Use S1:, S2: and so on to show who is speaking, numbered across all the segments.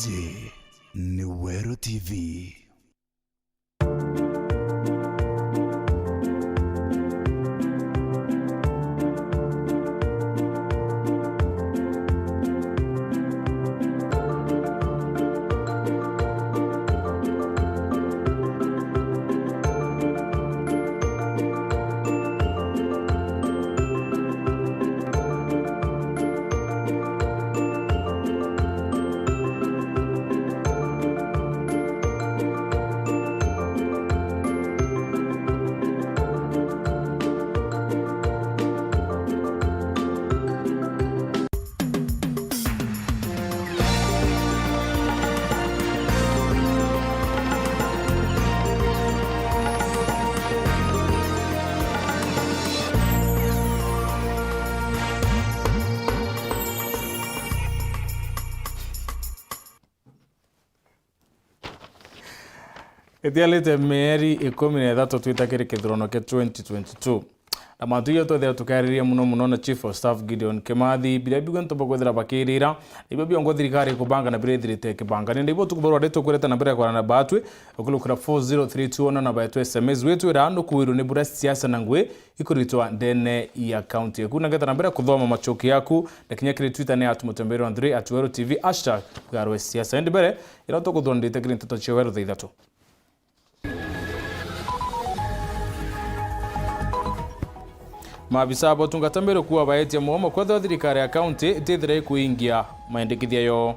S1: Hii ni Weru TV.
S2: Etialite mieri 13 twitakire kithrono ke 2022 na matuyo to thea tukariria muno na Chief of Staff Gideon Kimathi bila bigwe ntobo kwethira bakirira ibo biongo thirikari kubanga na birethirite kibanga ni ndibo tukuborwa reto kureta na bere kwa na batwe okulukura 40321 na bayetwe SMS wetu rando kuwiru ni bura siasa na ngwe ikuritwa ndene ya county kuna geta na bere kuthoma machoki yaku na kinyakire Twitter ne atumutembero Andre @Weru TV #garwe siasa ndi bere ira to kuthondite kire Nteto cha Weru Thaa Ithatu. Maabisa botungata mbere kuwa baetia muomo kwa thirikari ya county itithire kuingia maendekithia yo.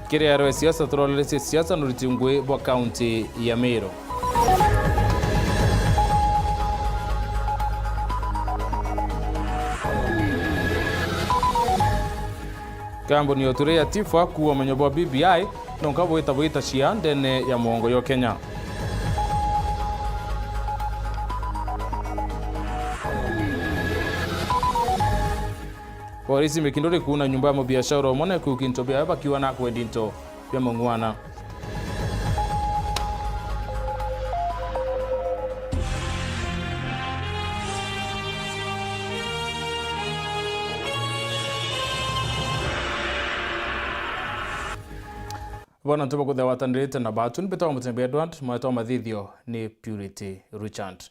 S2: Kire ya siasa turolese siasa nuritingwe bwa county ya Meru. Kambo ni oture ya tifa kuwa manyobo BBI nonka boita cia ndene ya mwongo yo Kenya. Polisi mekindore kuna nyumba ya biashara omone kukintobia hapa kiwa na kwendinto ya mongwana. Bwana ntoba kwa watandrete na batu nipetawa mtembe Edward mwetoa madhidhio ni Purity Richard.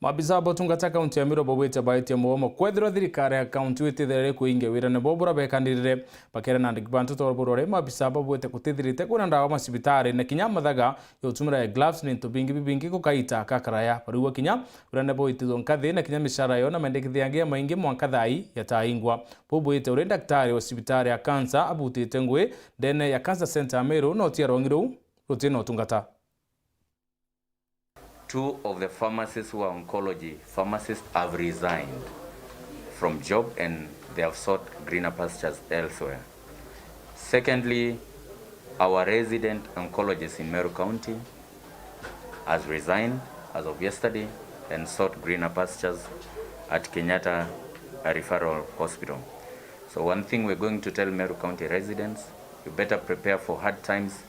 S2: Mabiza botungata kaunti ya Meru bobwete baiti ya muomo kwethira thirikari ya kaunti wetithere kuingia wira ne bobura bekandirire bakera na ndikibantu torborore mabiza bobwete kutithirite kuna ndawa masibitari na kinya mathaga yotumira ya gloves ni ntobingi bibingi kukaita kakaraya paruwa kinya wira ne boitithon kathi na kinya mishara yo na mendekithiangia maingi mwankathai yataingwa bobwete ure daktari wa sibitari ya cancer abutite ngwe ndene ya cancer center ya Meru no tiarongiru rutino tungata.
S3: Two of the pharmacists who are oncology pharmacists have resigned from job and they have sought greener pastures elsewhere. Secondly, our resident oncologist in Meru County has resigned as of yesterday and sought greener pastures at Kenyatta Referral Hospital. So one thing we're going to tell Meru County residents, you better prepare for hard times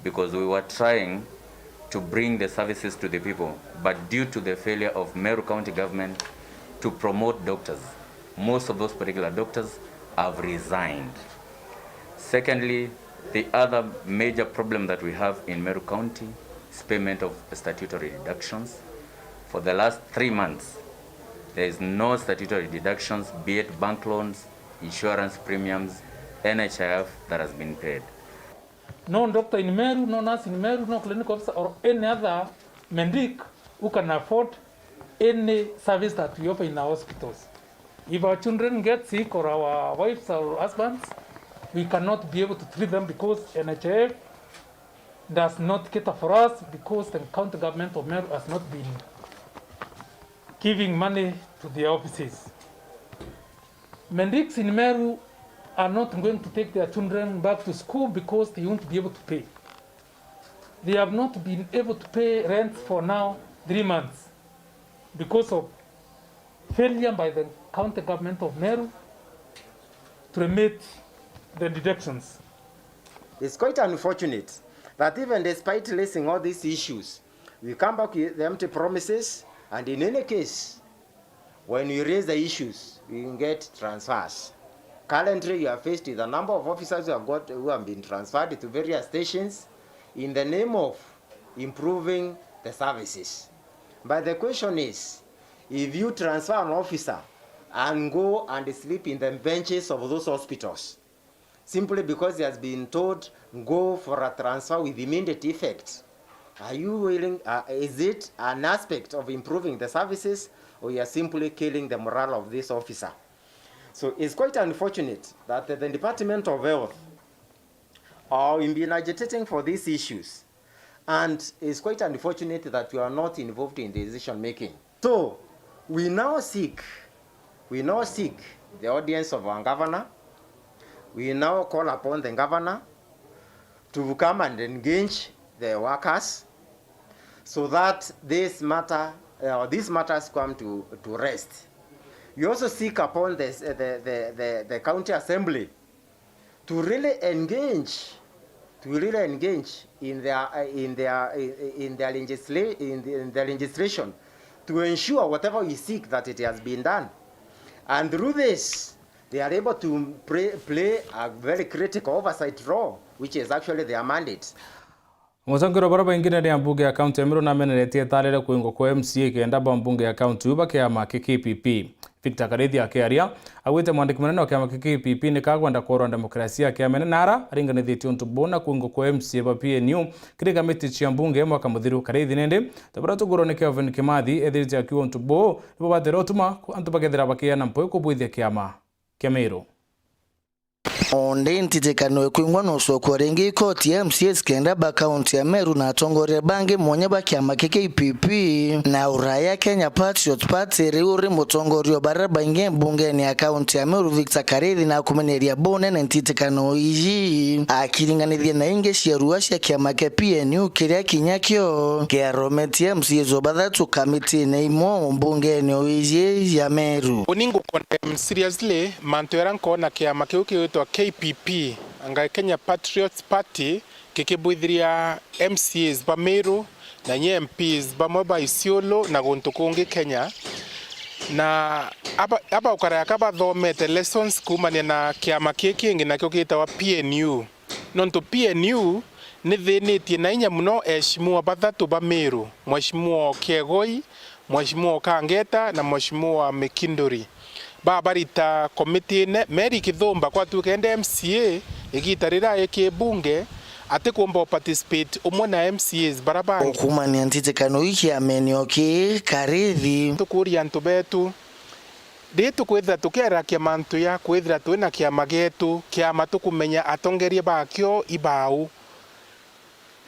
S3: because we were trying to bring the services to the people, but due to the failure of Meru County government to promote doctors, most of those particular doctors have resigned. Secondly, the other major problem that we have in Meru County is payment of statutory deductions. For the last 3 months, there is no statutory deductions, be it bank loans, insurance premiums, NHIF that has been paid.
S4: No doctor in Meru, no nurse in Meru, no clinical officer or any other medic who can afford any service that we offer in our hospitals. If our children get sick or our wives or husbands, we cannot be able to treat them because NHIF does not cater for us because the county government of Meru has not been giving money to the offices. Medics in Meru are not going to take their children back to school because they won't be able to pay. They have not been able to pay rent for now 3 months because of failure by the county government of Meru to remit the deductions.
S5: It's quite unfortunate that even despite listing all these issues, we come back with the empty promises, and in any case, when you raise the issues, you can get transfers. Currently, you are faced with a number of officers who have been transferred to various stations in the name of improving the services. But the question is, if you transfer an officer and go and sleep in the benches of those hospitals, simply because he has been told, go for a transfer with immediate effect, are you willing, is it an aspect of improving the services, or you are simply killing the morale of this officer? So it's quite unfortunate that the Department of Health are been agitating for these issues, and it's quite unfortunate that you are not involved in the decision making. So we now seek the audience of our governor. We now call upon the governor to come and engage the workers so that these matters come to rest. We also seek upon the county assembly to really engage in their legislation to ensure whatever we seek that it has been done. And through this, they are able to play a very critical oversight role, which is actually their mandate.
S2: Mutangiro baraba ingine ni mbunge ya kaunti ya Meru na meneretie tarere kuingo kwa MCA kenda mbunge ya kaunti uba kiama KPP. Victor Karethi akiaria awite mwandiki munene wa kiama KPP ni kagwanda korwa demokrasia kiamene nara aringanithitio ntubona kuingo kwa MCA ba PNU kirika miti chia mbunge mwaka muthiru. Karethi nende tabara tugoro ni Kevin Kimathi ethirite akiwa ntubo ibo baterotuma antubagethera bakia na mpoe kubwithia kiama kia Meru.
S6: Onde ntitekano kwingwa noso kwa rengi koti ya MCS kenda ba kaunti ya Meru na atongore bange mwenye ba kiama KPP na uraya Kenya Patriots Party reuri mutongorio baraba inge bunge ni kaunti ya Meru Victor Karethi na kumeneria bone na ntitekano iji akiringanithia na inge cia ruasha kiama ke PNU kiria kinyakio kia rometi ya MCS obathatu kamiti na imo bunge ni oiji ya Meru.
S7: Uningu condemn seriously mantoera nkona kiama kiukitwa KPP anga Kenya Patriots Party kikibwithiria MCAs ba Meru na nye MPs ba moba Isiolo na guntu kungi Kenya na aba ukara kaba thomete lessons kumania na kiama kingi na kyo wa PNU nonto PNU ni thinitie na inya muno eshimua bathatu ba Meru, Mheshimiwa Kiegoi, Mheshimiwa Kangeta na Mheshimiwa Mekindori. Babarita committee ne Mary Kithumba kwa tukende MCA igitarira yake bunge ate kuomba participate umwe na MCAs barabara
S6: okumani antitekano iki amenyo ki Karethi
S7: tukuria ntu betu detu kwetha tukera kia mantu ya kwethira twina kia magetu kia matukumenya atongerie bakyo ibau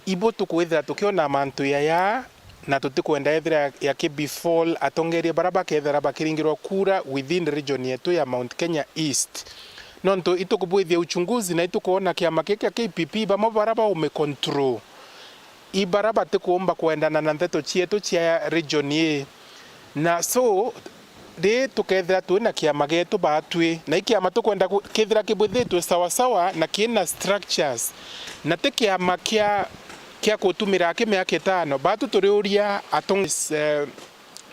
S7: ibo tukwethira tukiona mantu ya na tutikwenda ethira ya before atongerie baraba kethera bakiringirwa kura within region yetu ya Mount Kenya East. Nonto itukubwithia uchunguzi na itukuona kiama kiki KPP bamo baraba umecontrol. Ibaraba tikuomba kuendana na Nteto chietu chia region ye. Na so de tukethira tuina kiama getu batwi na ikiama tukwenda kethira kibwithitu sawa sawa na kiina structures. Na tekiama kia kutumira kimya kitano batu turiuria atong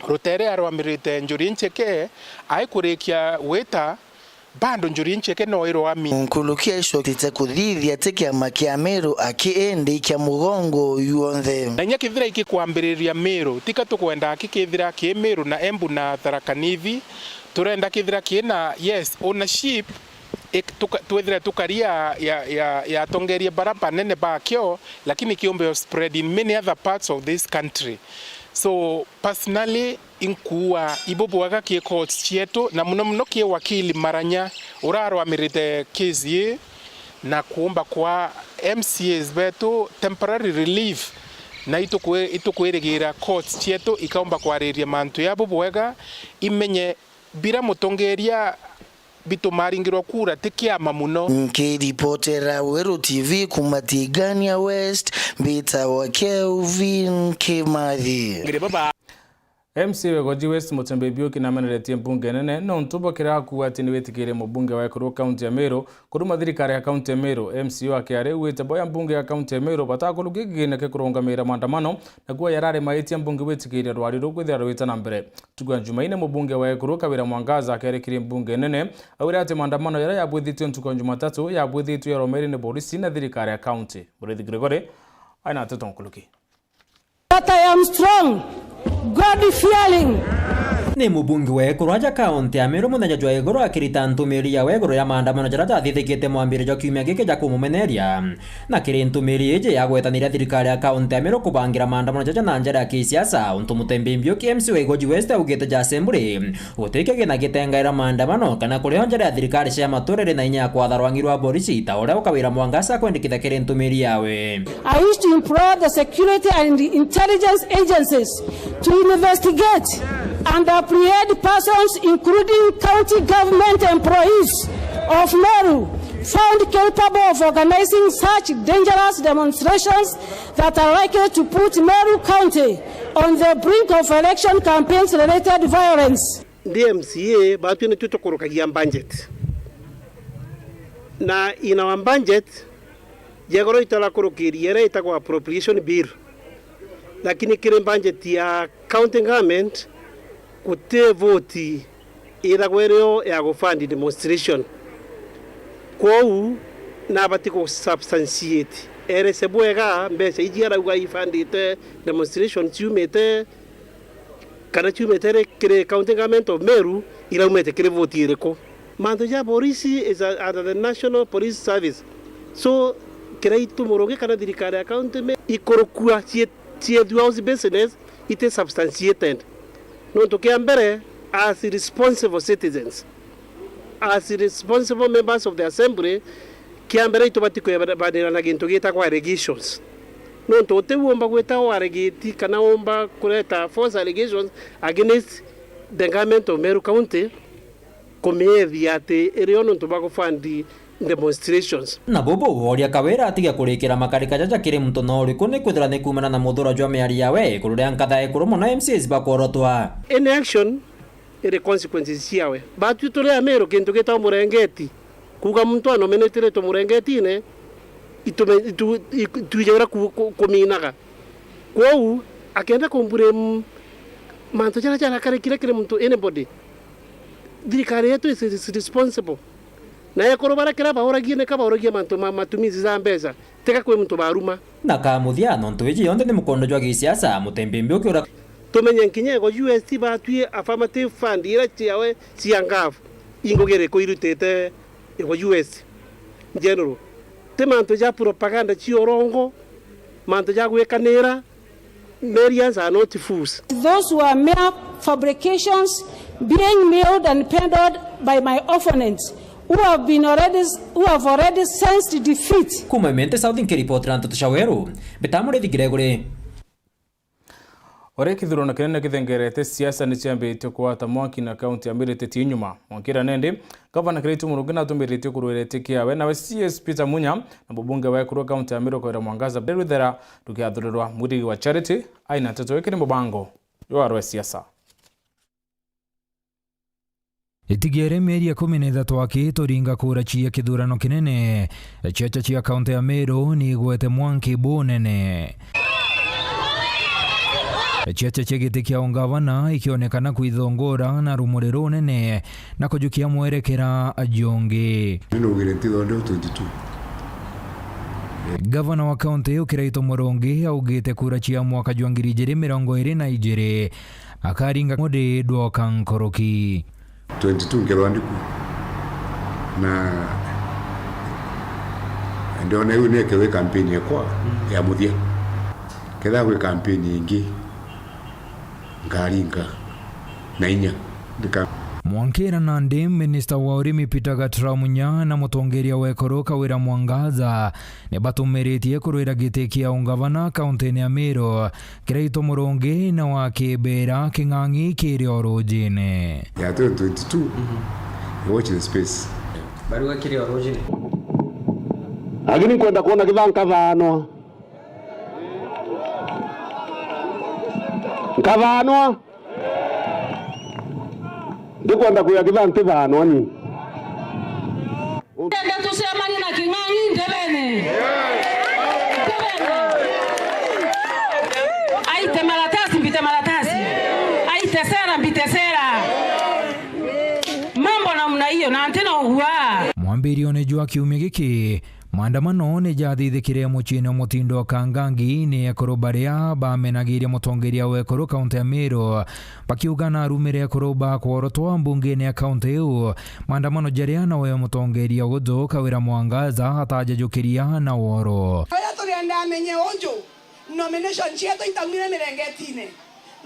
S7: rotere arwamirite njuri ncheke aikurikia weta bando njuri ncheke no iro ami
S6: nkulukia isho kitekuthithia tekiama kia Meru akiende kia mugongo yuonthe
S7: na nya kithira iki kwambiriria Meru tika tukwenda akikithira ki Meru na Embu na Tharaka Nithi turenda kithira kina yes ownership tuwethira tukaria ya tongeria baraba nene bakyo lakini kiombe spread in many other parts of this country. So personally inkuwa ibobuaga kie courts chieto na muno kie wakili Maranya urarwa mirite kesi na kuomba kwa MCAs betu temporary relief na itukweregira courts chieto ikaomba kwareria mantu ya bobuaga imenye bira mutongeria bitumaringirwa kura tikiama muno.
S6: Nkiripotera Weru TV kumatigania West Bita wa Kelvin Kimathi.
S2: MC Wegoji West Mutembe kinameneretie mbunge nene no ntubo kirakuwa ati niwetikire mubunge wa Ekuru county ya Meru kuruma thirikari ya county ya Meru. MCO akiare wite boya mbunge ya county ya Meru batakulugigiine ke kurungamira maandamano naguo yarare maitia mbunge wetikire rwari rugwithira rwita na mbere. Tugwa Jumaine mubunge wa Ekuru Kawira Mwangaza akerekire mbunge nene awira ati maandamano yara yabwithitio ntuko Jumatatu yabwithitio yaromeri ne polisi na thirikari ya county. Murethi Gregory aina Nteto nkuluki.
S8: But I am strong, God-fearing.
S9: Ni mubungi wa Ekuru aja kaunti ya Meru muthenya jwa iguru akirita ntumiri ya Ekuru ya maandamano jara jathithikite mwambiririo kiumia giki ja kumumeneria na kiri ntumiri ije ya gwetaniria thirikari ya kaunti ya Meru kubangira maandamano jaja na njara ya kisiasa. Untu Mutembe MC Wegoji West augite ja assembly utike gina gitengaira maandamano kana kurio njara ya thirikari cia maturire na inya kwa tharwangirwa polisi ta uria Kawira Mwangaza kwendikitha kiri ntumiri yawe.
S8: I wish to implore the security and the intelligence agencies to investigate and apprehend persons, including county government employees of Meru, found capable of organizing such dangerous demonstrations that are likely to put Meru County on the brink of election campaigns-related violence.
S10: DMCA batu ni tutokurukagia budget. Na in our budget, jagoro itala kurukiri yere itakwa appropriation bill. Lakini kire budget ya county government kute voti ira gwereo ya gufandi demonstration kwou na batiko substantiate ere sebwega mbese ijiara uga ifandite demonstration tumete kana tumete kire county government of Meru ira umete kire voti ireko mando ya polisi is under the National Police Service so kire itumoroge kana dirikari ya county me ikorokua tie duals business ite substantiated. No to Kiambere as responsible citizens, as responsible members of the assembly, Kiambere to batiko badira na ginto gita kwa allegations. No to te womba kweta wa allegati kana womba kuleta false allegations against the government of Meru County komedi ate eriono to bako fund demonstrations.
S9: Na bobo oria Kawira atiga kurikira makarika jaja kiri muntu no uriku ni kwithira ni kumana na muthuro jwa miari yawe kururia nkatha Ekuru na MCs bakorotwa.
S10: In action ere consequences yawe batu tole Meru kintu gita murengeti kuga muntu anomenetire to murengeti ne itujera kuminaga kwou akenda kumbure manto jara kare kire muntu anybody dirikari yetu is responsible. Na Ekuru barakira bahoragie ne kabahoragie manto matumizi za mbeza teka kwe muntu baruma
S9: na kamuthia no ntuiji yonde ni mukondo jwa gisiasa Mutembe ukiura
S10: tumenye nkinye go UST batwie affirmative fund ira ciawe ciangavu ingogere ko irutete go US general te manto ja propaganda ciorongo manto ja gwekanira Merians are not fools.
S8: Those who are mere fabrications being milled and peddled by my opponents who have already sensed defeat.
S9: Kumamente Southern Kiripot Nteto Shaweru Murethi Gregory.
S2: Ore kithurano kinene kithengerete siasa ni ciambite kwata Mwanki na county ya Meru teti nyuma Mwankira nende gavana Kiraitu Murugi na tumirite kurwerete kiawe na CS Peter Munya na mbunge wa Ekuru county ya Meru Kawira Mwangaza Berwithera tukiathurwa mwiri wa charity aina Nteto wekire mubango yo arwe siasa.
S11: Itigere meri ya 13 akitoringa kura chia kithurano kinene checha chia kaunti ya Meru ni gwete Mwanki bunene checha chegete kia ungavana ikionekana kuithongora na rumuri runene na kujukia mwerekera ajonge Gavana wa kaunti yo Kiraitu Murugi augite kura chia mwaka jwa 2022 akaringa mode dwoka nkoroki
S12: 22 ngerwandiku na ndio na yune kewe kampeni yakwa ya muthia ketha gwe kampeni ingi ngaringa na inya ndika
S11: Mwankira nandi Minister wa Urimi Peter Gatra Munya na mutongeria wa Ekuru Kawira Mwangaza ne batumirĩtie kurwira gĩtĩ kia ungavana kaunti ya Meru Kiraitu Murugi na wa Kibera king'ang'i kiri orojine
S12: ya 22 watch the space
S9: baruga kiri orojine
S10: agini kwenda kuona kithanka nkavanwa
S13: ndikwenda kuyakitha ntithano ni
S8: Tenda tusemani na King'ang'i ndebene. Aite maratasi mbite maratasi. Aite sera mbite sera. Mambo namna hiyo na antena huwa.
S11: Mwambirio ne jua kiumia giki maandamano ne jathithikire muchine mutindo kangangi ne ekoro baria bamenagiria mutongeria wekoro kaunti ya Meru bakiugana rumire ekoro ba kworotwa mbunge ne kaunti hiyo maandamano jaria na we mutongeria Godzo Kawira Mwangaza atajajukiria na woro
S14: aya turienda amenye onjo nomination cheto itamire mirengetine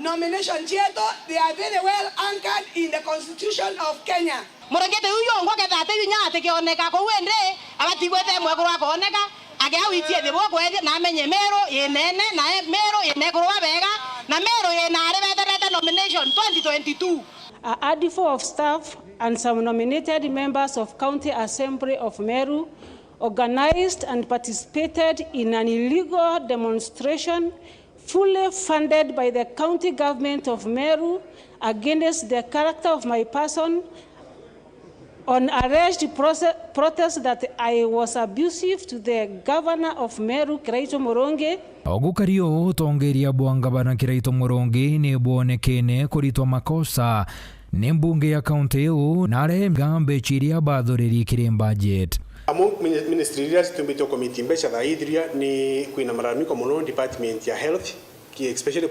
S14: nomination cheto they are very well anchored in the constitution of Kenya.
S15: Murengete huyo ngwaketha ate nyate kioneka ko wende abatigwete mwekoro akoneka age awitie thebo kwete na amenye Meru yenene na Meru yenekoro abega na Meru yenare bete nomination 2022.
S8: A ADFO of staff and some nominated members of County Assembly of Meru organized and participated in an illegal demonstration fully funded by the county government of Meru against the character of my person on alleged protest that I was abusive to the governor of Meru, Kiraito Moronge.
S11: Ogukario tongeria bwangabana Kiraito Moronge ne bonekene kuritwa makosa ne mbunge ya kaunti hiyo nare gambe chiria bathoreri kire budget.
S16: Among ministry leaders tumbito committee mbesha thaithria ni kwina malalamiko muno department ya health ki especially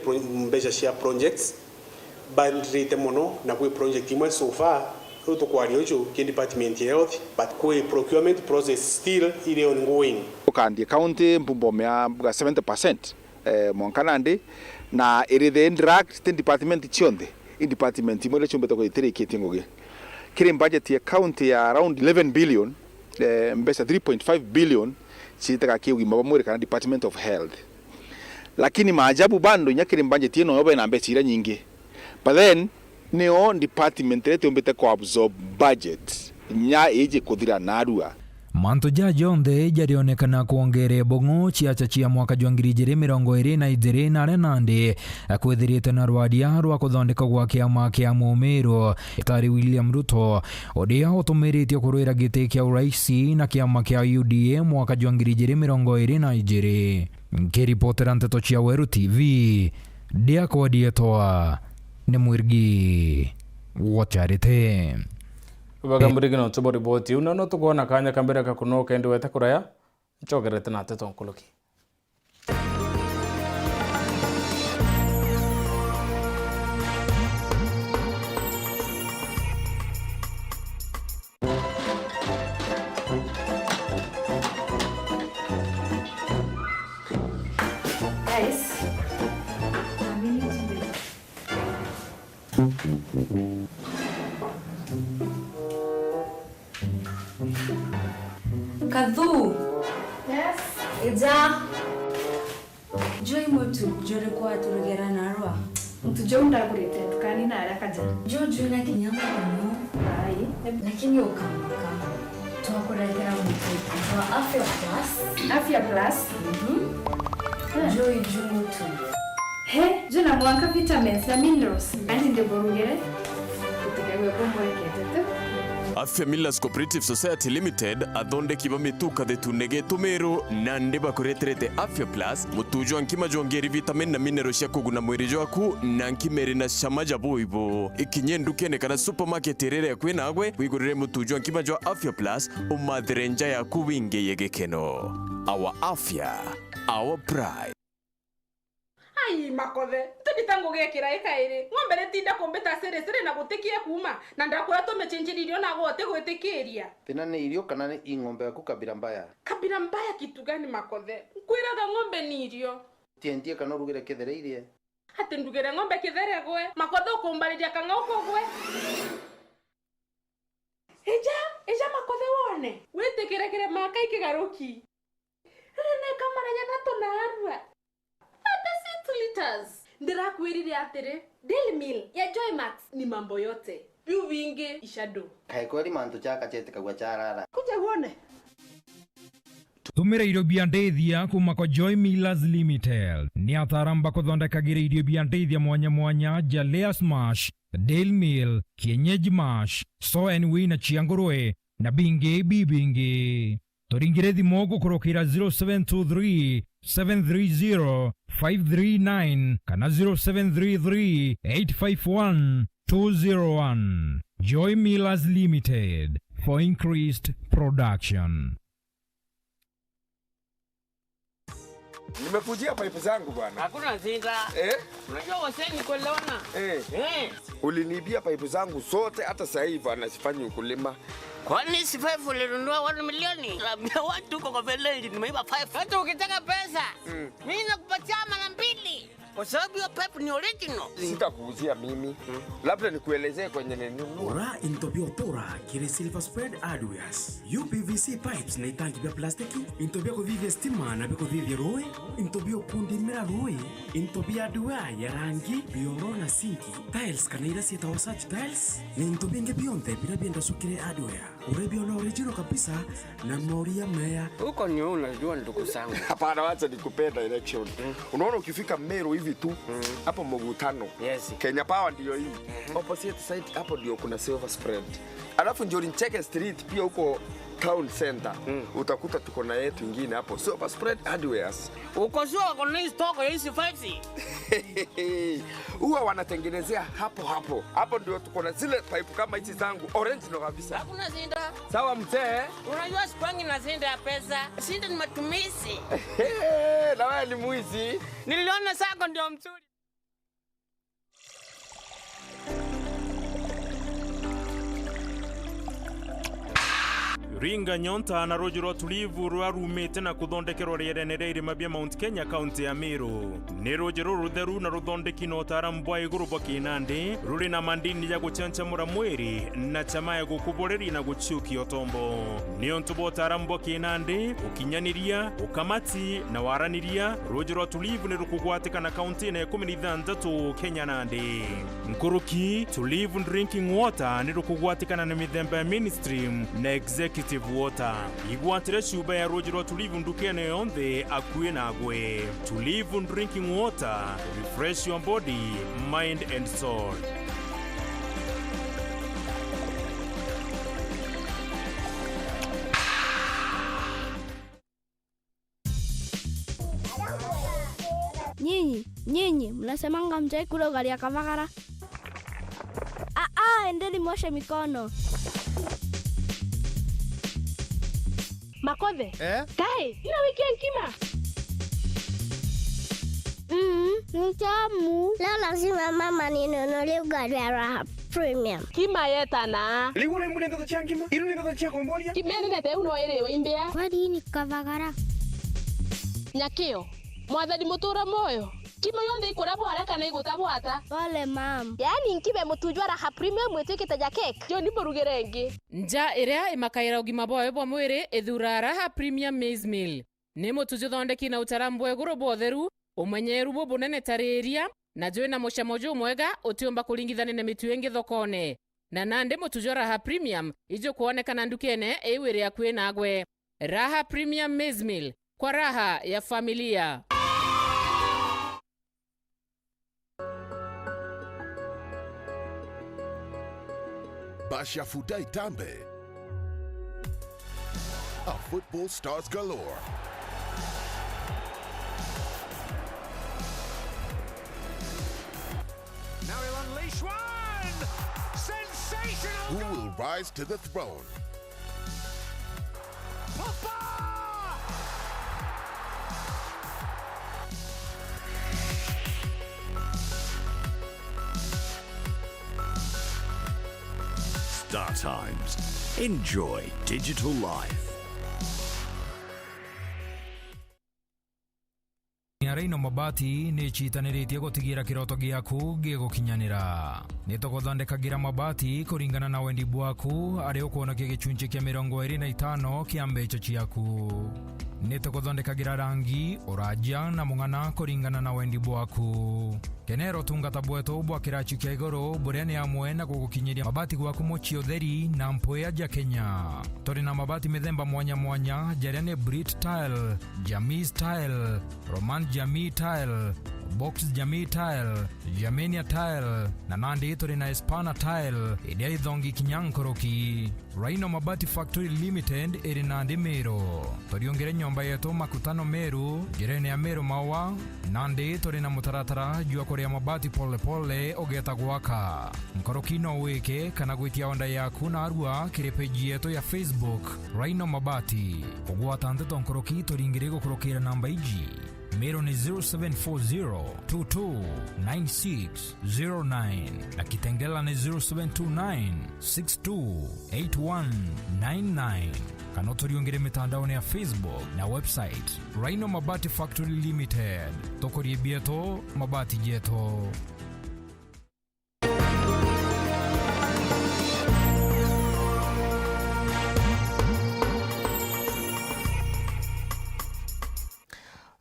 S16: mbesha share projects bandrite muno na kwi project imwe so far to kwari ojo ki department ya health but kwi procurement process still ile ongoing
S17: kandi county mbumbomea 70% monkanande na ire the department chionde in department imwe chombeto ko itire kitingoge kire budget ya county ya around 11 billion mbesa 3.5 billion chitaka kiugima bamwere kana department of health lakini maajabu bando nyakire budget yeno yobe na mbesa ira nyingi but then neo department leto mbete ko absorb budget nya eje kuthira narua
S11: manto jajonde jarionekana kuongere bongo chiacha chia mwaka jwangiri mirongo iri na ijiri na renande akwithirite na rwadia rwa kuthondeka gwa kiama kia Meru itari William Ruto odia otumirite kurwira gite kia uraisi na kiama kia UDA mwaka jwangiri mirongo iri na ijiri nkiripotera Nteto chia Weru TV dia kwa toa ni mwirgi wacharite
S2: bagamurigi no tubori boti una no tugona kanya kambere ka kuno kende weta kuraya chogerete na Nteto nkuluki
S18: Kadhu. Yes. Ija. Joy motu jore kwa turugera narwa.
S19: Mtujo ndagurite tukani na arakaja.
S18: Jojo na kinyama no.
S19: Ai.
S18: Lakini okama. Twakuretera mtu wa Afya Plus.
S19: Afya Plus.
S18: Joy motu.
S19: He, jona mwanga vitamins na minerals. Andi ndeborugere. Tutegewe bombo yake.
S20: Afya Millers Cooperative Society Limited athonde kiba mituka thetunege Meru na ndeba kureterete Afya Plus mutujo nkima jongeri vitamin na minerals ya kuguna mwiri jwaku na nkimere na shamaja boibo ikinye ndukene kana supermarket rere kwina agwe wigurire mutujo nkima jwa Afya Plus umadrenja ya kuwinge yegekeno. Our Afya, our pride.
S21: Ai makothe tubitango gekira ikairi ngombe retinda kombeta sere na gutekie kuma na ndakora tumechenjiririo na gote gwetikiria
S5: tena ni irio kana ni ingombe yaku kabira mbaya
S21: kitu gani makothe nkwiraga ngombe ni irio
S5: tientie kana rugire kithereirie
S21: ati ndugire ngombe kithere gwe makothe ukumbariria kana ukogwe eja makothe wone wetikire maka ikigaruki rene kamara yana tonarua liters. Ndirakwirire atiri Daily Meal ya Joy Max ni mambo yote. Biu vingi ishado.
S5: Kai kweli mantu chaka chete kagwa charara.
S21: Kuja uone.
S11: tumira irio bia ndeithia kuma kwa Joy Millers Limited ni ataramba kuthondekagira irio bia ndeithia mwanya mwanya Jalea Smash, Dale Meal, Kienyeji Mash, So and Win na Chiangurwe na bingi bibingi. Turingire thimo gukurukira 0723 730 539 kana 0733 851 201. Joy Millers Limited for increased production.
S1: Nimekujia pipe zangu bwana.
S22: Hakuna zinga. Unajua waseni kuelewana.
S1: Ulinibia pipe zangu zote hata sasa hivi anasifanyi ukulima.
S22: Kwani si 5 ulinunua 1 milioni? Labda watu kwa village nimeiba 5. Hata ukitaka pesa, mimi nakupatia mara 2. Kwa sababu hiyo pipe ni original.
S1: Sitakuuzia mimi. Labda nikuelezee kwenye nini.
S23: Ora intobio tora kile silver spread hardwares. UPVC pipes na itangi bya plastiki, intobio ko vivia stima na biko vivia roe, intobio kundi mera roe, intobio adwa ya rangi, bioro na sinki, tiles kanaira sita wasach tiles, na intobio nge bionte bila bienda sukire hardware. Urebio na original kabisa na moria mea.
S22: Huko ni unajua ndugu zangu.
S1: Hapana, wacha nikupe direction. Unaona ukifika Meru hivi tu hapo Mogutano.
S22: Yes.
S1: Kenya Power ndio hii. Opposite side hapo ndio kuna silver spread. Alafu ndio Lincheke Street pia huko Town Center. Utakuta tuko na yetu nyingine hapo. Silver spread hardwares.
S22: Uko sure kuna hii stock ya hizi 5C?
S1: Huwa wanatengenezea hapo hapo. Hapo ndio tuko na zile pipe kama hizi zangu original kabisa.
S22: Hakuna zinda.
S1: Sawa mzee.
S22: Unajua sipangi na zinda ya pesa. Zinda ni matumizi.
S1: Na wewe ni mwizi.
S22: Niliona sako ndio mzuri.
S24: Ringa nyonta na rojiro tulivu rwarumite na kuthondekerwo rierenere irima bia Mount Kenya county ya Meru. Ni rojiro rutheru na ruthondeki no tarambwa iguru bwa Kinandi ruri na mandini ya guchanchamura mwiri na chama ya gukuboreri na guchuki otombo. Ni ontubo tarambwa Kinandi ukinyaniria ukamati na waraniria rojiro tulivu ni rukugwatika na county na 16 Kenya Nandi. Nkuruki tulivu drinking water ni rukugwatika na mithemba ya mainstream na executive water. Igwatire shuba ya rojiro tulivu ndukene yonde akue na agwe. Tulivu drinking water, refresh your body, mind and soul.
S25: Nyinyi mnasemanga mchai kula ugali ya kavagara? Endeni mwoshe mikono.
S21: Makothe. Kai, ina wiki nkima.
S25: Ni tamu. Leo lazima mama ninunulie ugali ya Raha Premium.
S21: Kima yetana.
S1: Ligule mbune ndoto chankima. Iru ndoto cha kombolia.
S21: Kimene nete uno ere imbea.
S25: Kwani ni kavagara?
S21: Nyakio. Mwathani mutura moyo. Kima yonde ikora bwara kana igutabo ata.
S25: Pole mam.
S21: Yaani nkibe mutujwa Raha Premium mweteke taja cake. Jo ni borugerengi.
S26: Nja iria imakaira ugima bwayo bwa mwiri ithura Raha Premium Maize Meal. Ni mutuju thondeki na utarambu eguru botheru, umenyeru bo bunene tariria na jwe na mushamojo mwega utiomba kuringithana na mitu yengi thokone. Na nande mutuju Raha Premium ijo kuonekana ndukene ewire yakwe nagwe. Raha Premium Maize Meal kwa raha ya familia.
S27: Basha Futa Itambe. A football stars galore.
S28: Now he'll unleash one! Sensational!
S27: Who will rise to the throne?
S28: Star Times. Enjoy digital life.
S11: Araino mabati ni chitaniritie gutigira kiroto giaku gigukinyanira. nituguthondekagira mabati kuringana na wendi bwaku ari ukuonokia gicunjĩ kia 25 kia mbeca ciaku. Nituguthondekagira rangi, uraja na mung'ana kuringana na wendi bwaku. Kenero tungata bwetu bwa kirachi kia iguru buria ni amwe na gugukinyiria mabati gwaku mochi utheri na mpoya ja Kenya. Turi na mabati mithemba mwanya mwanya jaria ni Brit Tile, Jamii Tile, Roman Jamii Tile, Box Jamii Tile, Jamenia Tile, na nandi turi na Espana Tile, iria ithongi kinyankoroki. Rhino Mabati Factory Limited iri nandi Meru. Turiongere nyomba yetu makutano Meru, jirene ya Meru Mawa, nandi turi na mutaratara jua kuria mabati pole pole ogeta gwaka. Nkoroki no wike kana gwitia onda yaku na arua kiri page yetu ya Facebook, Rhino Mabati. Kugwata Nteto nkoroki turingire gukurukira namba iji. Meru ni 0740229609 na Kitengela ni 0729628199. Kana turiongere mitandao ya Facebook na website Rhino Mabati Factory Limited. Tokorie bieto mabati jeto.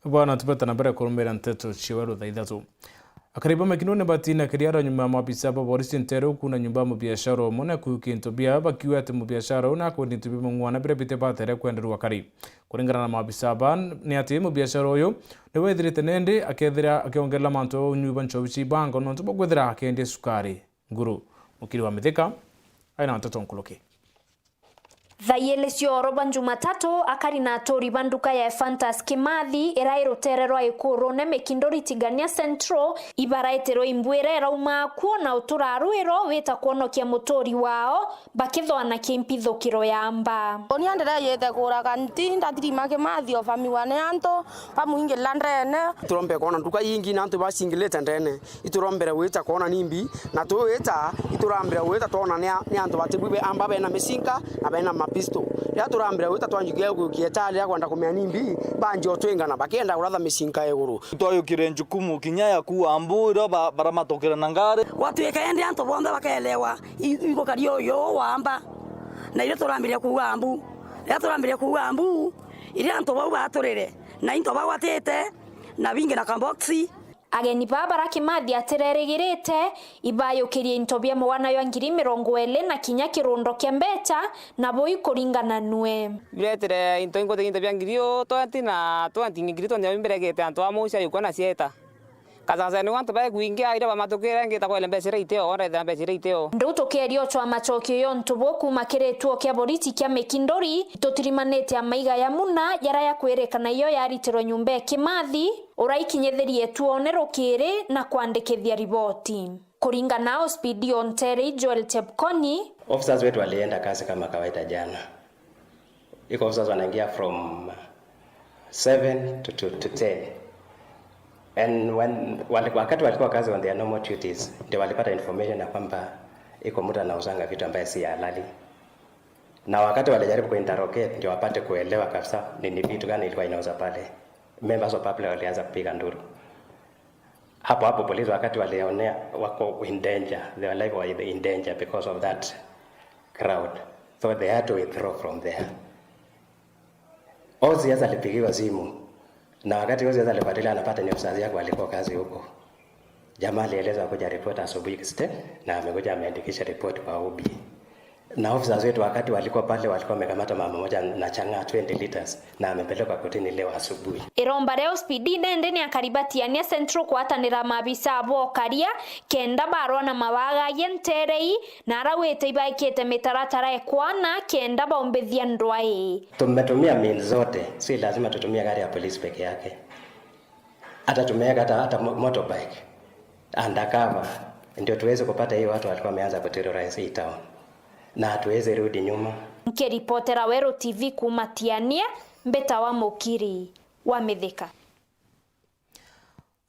S2: Bwana tupata na bara kurumira Nteto cia Weru Thaa Ithatu. Akariba makinone batina kiriara nyuma mabisa baborisi Ntero kuna nyumba mu biashara mona kukinto bia bakiwa ate mu biashara una ko ndito bi mwana bire bite batere kwenderwa kari. Kuringana na mabisa ban ni ate mu biashara oyo ne wethirite nende akethira akiongela manto nyuba nchobici bango no tubo gwethira akende sukari nguru mukiri wa mithika aina Nteto nkuluki.
S3: Thayele cioroba Jumatatu akari na atori banduka ya Fantas Kimathi irairo terero ikuru ne mekindori tigania Central ibaraitero imbwire rauma kuona uturaruiro wita kuonokia mutori wao bakithwana kimpithukiro ya amba.
S4: Oni andera yete kuraga ntinda dirima Kimathi ofami wane anto pamuinge landrene
S6: turombe kona nduka yingi na anto basingilete ndene iturombere wita kona nimbi na tu wita iturambere wita tona ne anto batibwe amba bena mesinka na bena pisto ya turambira wita twanjuge kukietali ya kwenda kumya nimbi banje otwengana bakenda kuratha misinka eguru
S7: twayo kirenjukumu kinyaya ku amburo bara matokera nangare
S9: watu yekaende anto bonda bakaelewa iko kario yo wamba na ile turambira ku ambu ya turambira ku ambu ile anto bau baturere na into bau atete na binge na kamboxi
S3: ageni babara Kimathi atererigirite ibayukirie intobia mwana yo 2020 na kinya kirundo kia mbeca na boi kuringana nwe
S10: biretere into ingo de intobia ngirio 20 na 20 ngirito ndio mberegete anto amusha yuko na sieta kaza ni wantu ba kuingia ira ba matokera ngita kwa lembesere iteo ora da lembesere iteo
S3: nduto kerio twa machokio yo ntuboku makiretuo kia boriti kia mekindori totirimanete amaiga ya muna yara ya kwerekana iyo yaritiro nyumba ya Kimathi uraikinyetherie tuonero kiri na kuandikithia riboti kuringana na Speedy Onteri Joel Chepkoni.
S12: Officers wetu walienda kazi kama kawaida jana. Iko officers wanaingia from 7 to 10. And wakati walikuwa kazi on their normal duties, ndio walipata information ya kwamba iko mtu anauzanga vitu ambaye si halali. Na wakati walijaribu kuinterrogate ndio wapate kuelewa kabisa ni vitu gani ilikuwa inauza pale. Members of public walianza kupiga nduru. Hapo polisi wakati walionea wako in danger, their life was in danger because of that crowd. So they had to withdraw from there. Ozi sasa alipigiwa simu. Na wakati Ozi sasa alipatilia anapata ni usazi yako alikuwa kazi huko. Jamaa alieleza kuja report asubuhi kisite na amekuja ameandikisha report kwa OB. Na officers wetu wakati walikuwa pale walikuwa wamekamata mama moja na changa 20 liters na amepelekwa kotini leo asubuhi.
S3: Iromba leo Speedy nende ni akaribatiania Central kwatanira mabisa abo karia kenda barwa na mawaga yenterei na arawete ibaikete mitaratara ekwana kenda baombethia ndwae.
S12: Tumetumia means zote, si lazima tutumie gari ya polisi peke yake. Hata tumeweka hata motorbike undercover ndio tuweze kupata hiyo watu walikuwa wameanza kuterrorize hii town. Na hatuweze rudi nyuma.
S3: Nkiripotera Weru TV kumatiania mbeta wa mukiri wa mithika.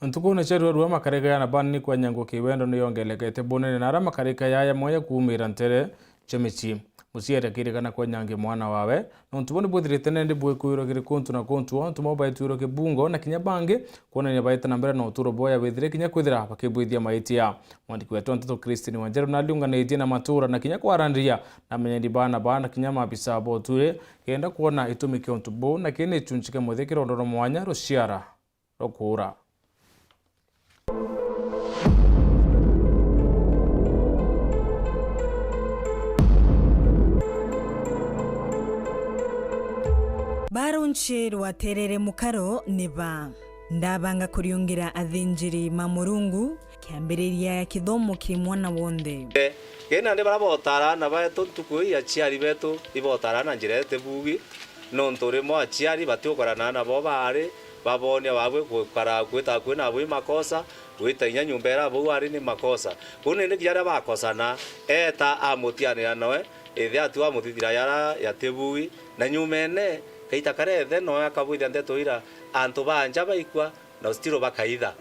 S2: Ntukuna cheru ruwa makarika ya nabani kwa nyango kiwendo ni yongelekete bonene na rama karika ya moya kuumira ntere chemechi. musiere kirikana kwa nyange mwana wawe na ntubone bwithirite nende bwekuiro kiri kuntu na kuntu ntuma baitwiro kibungo na kinya bangi kuona ni baita na mbere na uturo boya withire kinya kwithira bakibwithia maitia mwandiki wetu Nteto Christine Wanjeru na liunganĩtie na matura na kinya kwarandia na menyendi bana kinya mabisa boture kenda kuona itumike ontubo na kene chunchike muthikiro ndoro mwanya ruciara rokura.
S8: Barunche rwaterere mukaro neba ndabanga kuriungira athinjiri mamurungu kiambiriria ya kithomo kiri mwana wonde
S7: kena ndi barabotara na baeto tukuya chiari beto ibotara na njirete bugi nontore mo achiari batiukorana na bo bare babone babwe gukara gwita kwina bwe makosa gwita inya nyumbera bo ari ni makosa kune ndi kiara bakosana eta amutianira noe ithia atu amutithira yara yatebui na nyumene kaita karethe no akabwithia Nteto ira antu banja baikwa na stiro bakaitha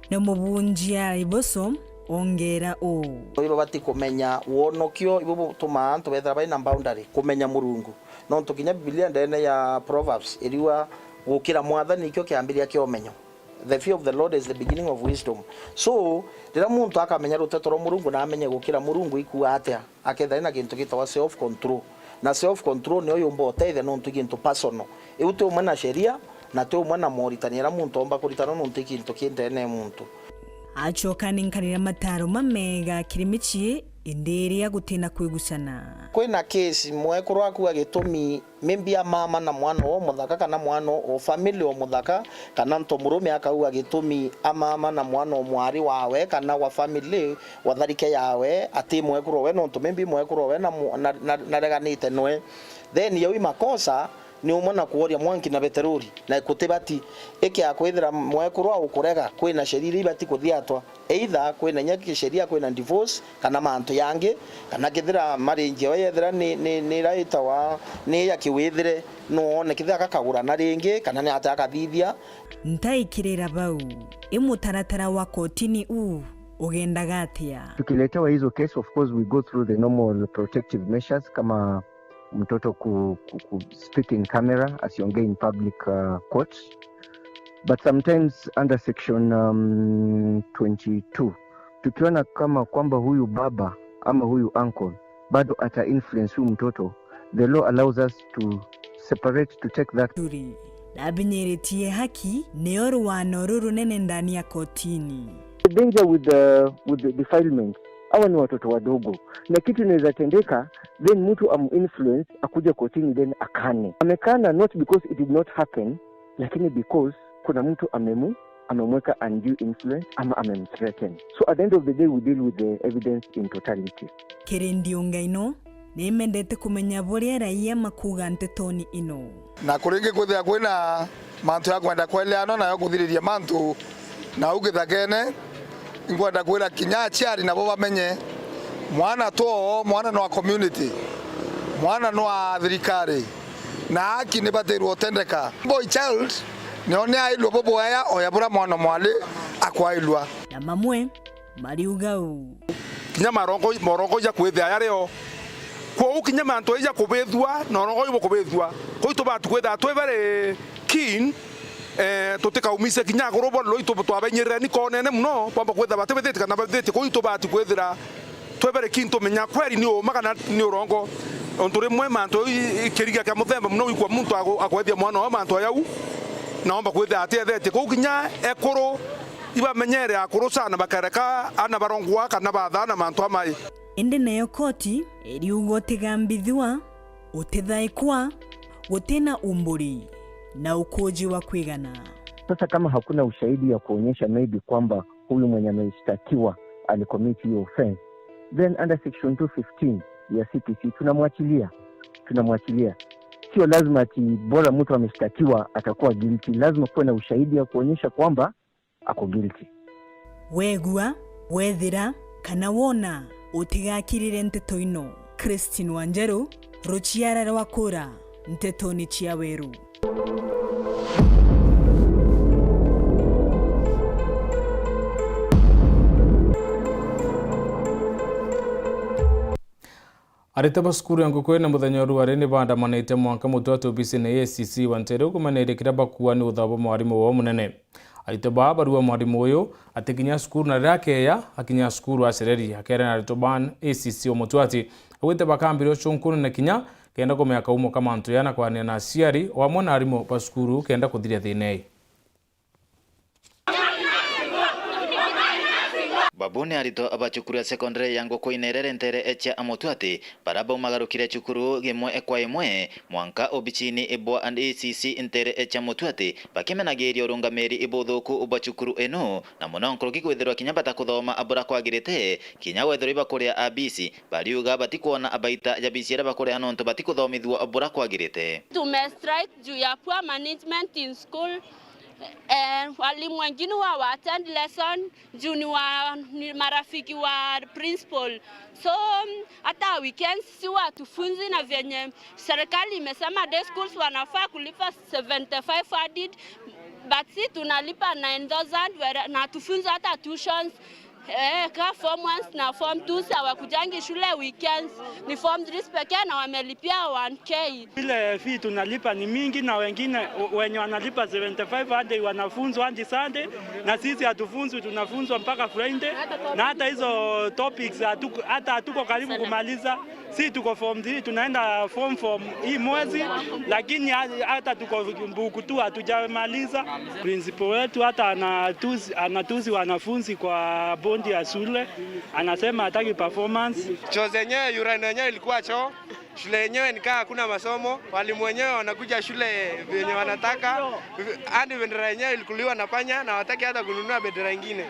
S8: na mubunjia iboso ongera o
S13: ibo bati kumenya wonokio ibo tuma antu bethera bari na boundary kumenya murungu no tukinya Biblia ndene ya Proverbs iriwa gukira mwathani kyo kiambiria kyo menyo. The fear of the Lord is the beginning of wisdom. So dira muntu akamenya ruteto ro murungu na amenye gukira murungu ikuwa atia aketha ina kintu gitawa self control na self control ni oyo mboteithe no ntugintu personal iute umana sheria na te umana moritaniera muntu omba kuritana no ntugintu kindene muntu
S8: achoka ninkarira mataro mamega kirimichi inderi ya gutina kwigusana
S13: kwina case mwekuru aku agitumi membia mama na mwana o muthaka kana mwana o family o muthaka kana ntomurume akau agitumi amama na mwana o mwari wawe kana wa family watharike yawe ati mwekuru we no ntumembi mwekuru we na reganite noe then yewi makosa ni umona kuoria mwanki na veteruri na ikutibati eke akwithira mwekuru au kurega kwina sheria ibati kuthiatwa either kwina nyaki sheria kwina divorce kana mantu yangi kana kithira marriage oyethira ni raita wa ni yakiwithire no ne kithira kakagura na ringi kana ni atakathithia
S8: ntaikirira bau imutaratara wa kotini ugendaga atia
S14: tukiletewa hizo case of course we go through the normal protective measures kama mtoto ku speak in camera asiongee in public courts but sometimes under section 22 tukiona kama kwamba huyu baba ama huyu uncle bado ata influence huyu mtoto the law allows us to separate to take that
S8: labinyeretie haki neo ruwano ruru nene ndani ya kotini.
S14: The danger with the defilement hawa ni watoto wadogo na kitu inaweza tendeka then mtu influence akuja kotini then akane amekana not because it did not happen lakini because kuna mtu amemweka undue influence ama amemthreaten. So at the end of the day we deal with the evidence in totality.
S8: Kerendi ungaino nimendete kumenya boria raia makuga Ntetoni ino
S15: na kuringi kuthia kwina mantu ya kwenda kweleano na yo kuthiriria mantu na ugithakene ngwenda kwira kinya chiari na bo bamenye mwana no wa community mwana no wa thirikari na haki ni batirwo tendeka boy child ni one ailwo bobo aya oyabura mwana mwali akwailwa
S8: na mamwe mariugau
S15: kinya morongo ya kwithia yareo kwa ukinya mantu ya kubethwa norongo ibo kubethwa ko itoba tukwetha twevere keen tutikaumise kinya gorobo loito twabenyerera ni konene muno kwamba kwetha batebethete kana bathete ko itoba tukwethira twevere keen tumenya kweri ni o magana ni urongo ontore mwe mantu ikiriga kya muthemba muno ikwa muntu akwethia mwana wa mantu yau naomba kwetha atethete ko kinya ekoro iba menyere akoro sana bakareka ana barongwa kana bathana mantu amai
S8: ende nayo koti eriugo tigambithwa utithaikwa gutena umburi na ukoji wa kwigana.
S14: Sasa kama hakuna ushahidi ya kuonyesha maybe kwamba huyu mwenye ameshtakiwa alicommit hiyo offense, then under section 215 ya CPC tunamwachilia. Sio lazima ati bora mtu ameshtakiwa atakuwa guilty, lazima kuwe na ushahidi ya kuonyesha kwamba ako guilty.
S8: Wegua wethira kana wona utigakirire Nteto ino. Christine Wanjeru, ruchiara rwa kura Ntetoni chia Weru.
S2: Arite baskuru yangu kwena muthenya ru arene bandamanite mwanka mutwatu bisi na ACC wantere kumanerekira bakuwa ni uthabo mwarimu wo munene. Arite babarua mwarimu uyu atikinya skuru na rakeya akinya skuru asereri akere na ritoban ACC omutwati awite bakambiro chunkuru na kinya kenda komeka umo kama antu yana kwa na aciari o amwe na arimu baskuru kenda kuthiria thinei.
S5: Babuni arito abachukuru ya secondary yango koinerere ntere echa amotwate baraba umagarukire chukuru gemwe ekwa imwe mwanka obichini ebo and ACC ntere echa motwate bakemenageri orungameri ibothuku ubachukuru eno na munonkro kikwethirwa kinyambata kuthoma abura kwagirite kinya wethirwa ibakuria abisi bariuga batikuona abaita yabisiera bakuria anonto batikuthomithwa abura kwagirite.
S16: Tumestrike juu ya poor management in school. Walimu wengine wa attend lesson juu ni marafiki wa principal, so hata weekends si watufunzi na venye serikali imesema day schools wanafaa kulipa 75 added but si tunalipa 9,000 na tufunza hata tuitions. Ka form 1 na form 2 hawakujangi shule weekends, ni form 3 pekee na wamelipia 1k.
S17: Ile fee tunalipa ni mingi na wengine wenye wanalipa 75 hadi wanafunzwa hadi Sunday na sisi hatufunzwi, tunafunzwa mpaka Friday na hata hizo topics hata hatuko karibu kumaliza. Si tuko form 3 tunaenda form hii mwezi, lakini hata tuko buku tu hatujamaliza. Principal wetu hata anatuzi wanafunzi kwa bondi ya shule, anasema hataki performance.
S18: Choo zenyewe urani wenyewe ilikuwa choo, shule yenyewe nikaa hakuna masomo, walimu wenyewe wanakuja shule venye wanataka, hadi bendera yenyewe ilikuliwa na panya na wataki hata kununua bendera nyingine.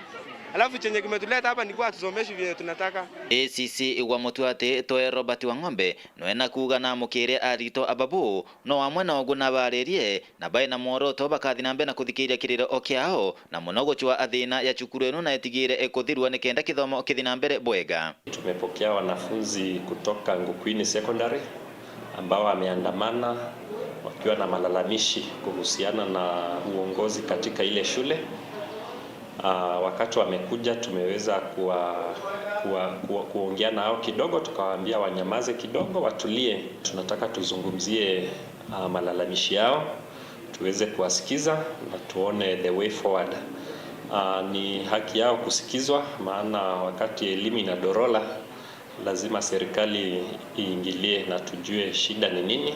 S18: Alafu chenye kimetuleta hapa ni kwa tusomeshi vile tunataka.
S5: ACC wa mutwate toe Robert Wang'ombe noena kuga na mukire arito ababu no amwe na oguna barerie na bae na mworoto bakathina mbe na kuthikiria kiriro okiao na munogo chwa athina ya chukuru eno na etigire ekothirwa nikenda kithomo kithina mbere bwega.
S19: Tumepokea wanafunzi kutoka Ngukwini Secondary ambao wameandamana wakiwa na malalamishi kuhusiana na uongozi katika ile shule. Wakati wamekuja tumeweza kuongea nao kidogo, tukawaambia wanyamaze kidogo, watulie. Tunataka tuzungumzie malalamishi yao, tuweze kuwasikiza na tuone the way forward. Ni haki yao kusikizwa, maana wakati elimu inadorola lazima serikali iingilie na tujue shida ni nini,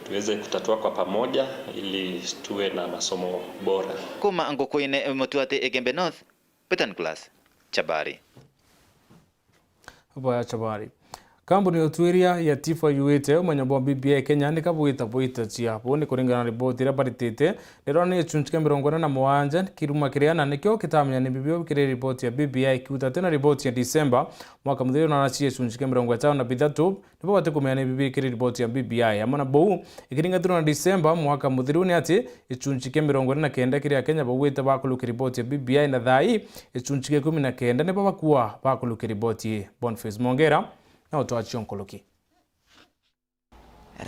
S19: tuweze kutatua kwa pamoja ili tuwe na masomo bora.
S5: Kuma Ngukwini mutwate Egembe North, Petan Class, Chabari.
S2: Baya Chabari. Kampuni ya utwiria ya Tifa yuite manyambo BBI Kenya ni kabuita buita chia bone kuringana na ripoti ira baritete nirona ni chunchike 47 kiruma kiriana nikyo kitamenya ni BBI kire ripoti ya BBI kiuta tena ripoti ya December mwaka mthiro na nachie chunchike 53 nipo bate kumenya ni BBI kire ripoti ya BBI amana bou ikiringa na December mwaka mthiro ni ati ichunchike 49 kire ya Kenya bawita bakuluka ripoti ya BBI na thai ichunchike 19 nipo bakuwa bakuluka ripoti Boniface Mongera na utoachi onkoloki.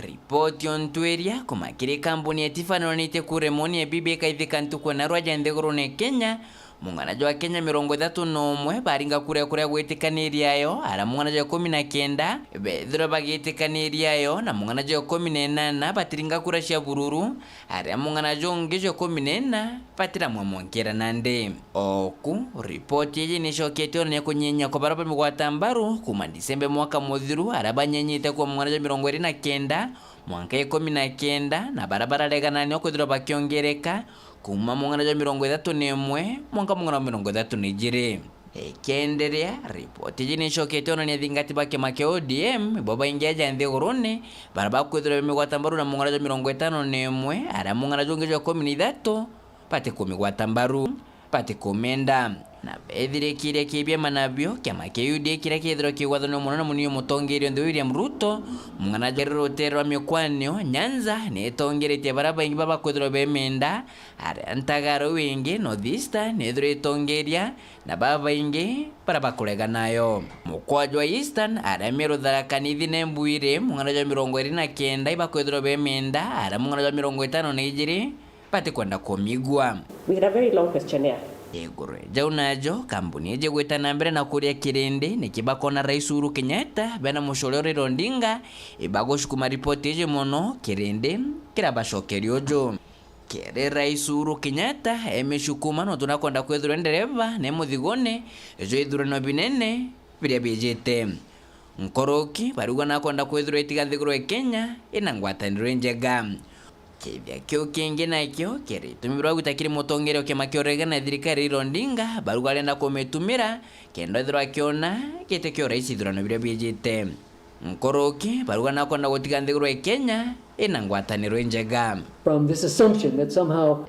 S20: Ripoti ontweria kumakire kampuni ya Tifa nonite kuremoni ya BBI kaithika ntuko na rwaja ndegorone Kenya munganajo wa Kenya 31 baringa kuria gwitikaniria ara munganajo wa 19 bethira bagitikaniriayo na munganajo wa 18 batiringa kura cia bururu ara munganajo ngejo 14 patira mwamwongera nande oku ripoti yeje nishoketio ne kunyenya kwa baraba migwatambaru kuma Disemba mwaka muthiru ara banyenyite kwa munganajo 29 mwaka 19 na barabara leganani okuthira bakiongereka kuma mungana ja 31 mwaka mungana 32 ekenderea ripoti jini shokete ona ni thingati bake make ODM baba ingeja nthigurune baraba kwithira migwatambaru na mungana ja 51 ara mungana jongeja 13 pate kumigwatambaru pate komenda na bethire kire kibia manabio kiama KUD kire kithiro kigwathano munene munio mutongerio nthe William Ruto mungana jariro terwa miokwanio Nyanza ne tongeretie baraba ingi baba kwithiro bemenda ara ntagaro wingi Northeastern ne thiro itongeria na baba ingi baraba kulega nayo mukwajo wa Eastern ara mero tharakanithi ne mbuire mungana ja 29 iba kwithiro bemenda ara mungana ja 52 pate kwenda komigwa.
S22: We had a very long questionnaire
S20: iguru jau najo kambuni eje gweta na mbere na kuria kirindi nikibakona Rais Uhuru Kenyatta bena mushorero Rondinga ibagoshukuma ripoti eje mono kirindi kirabashokerio jo kere Rais Uhuru Kenyatta emeshukuma no tunakonda kwethura ndereva ne muthigone ejo ithurano binene biria bijete nkoroki baruga nakonda kwethura itigathigurwa Kenya ina ngwataniro njega kibya kyo kingi nakyo keri tumirwa gutakiri mutongere ke makiorega na thirikari Rondinga baruga arenda kumetumira kendo ithurwa kiona kitekyo Rais ithurano biria bijete nkoroki baruga nakonda gutiga nthigurwa Kenya ina ngwataniro njega
S1: from this assumption that somehow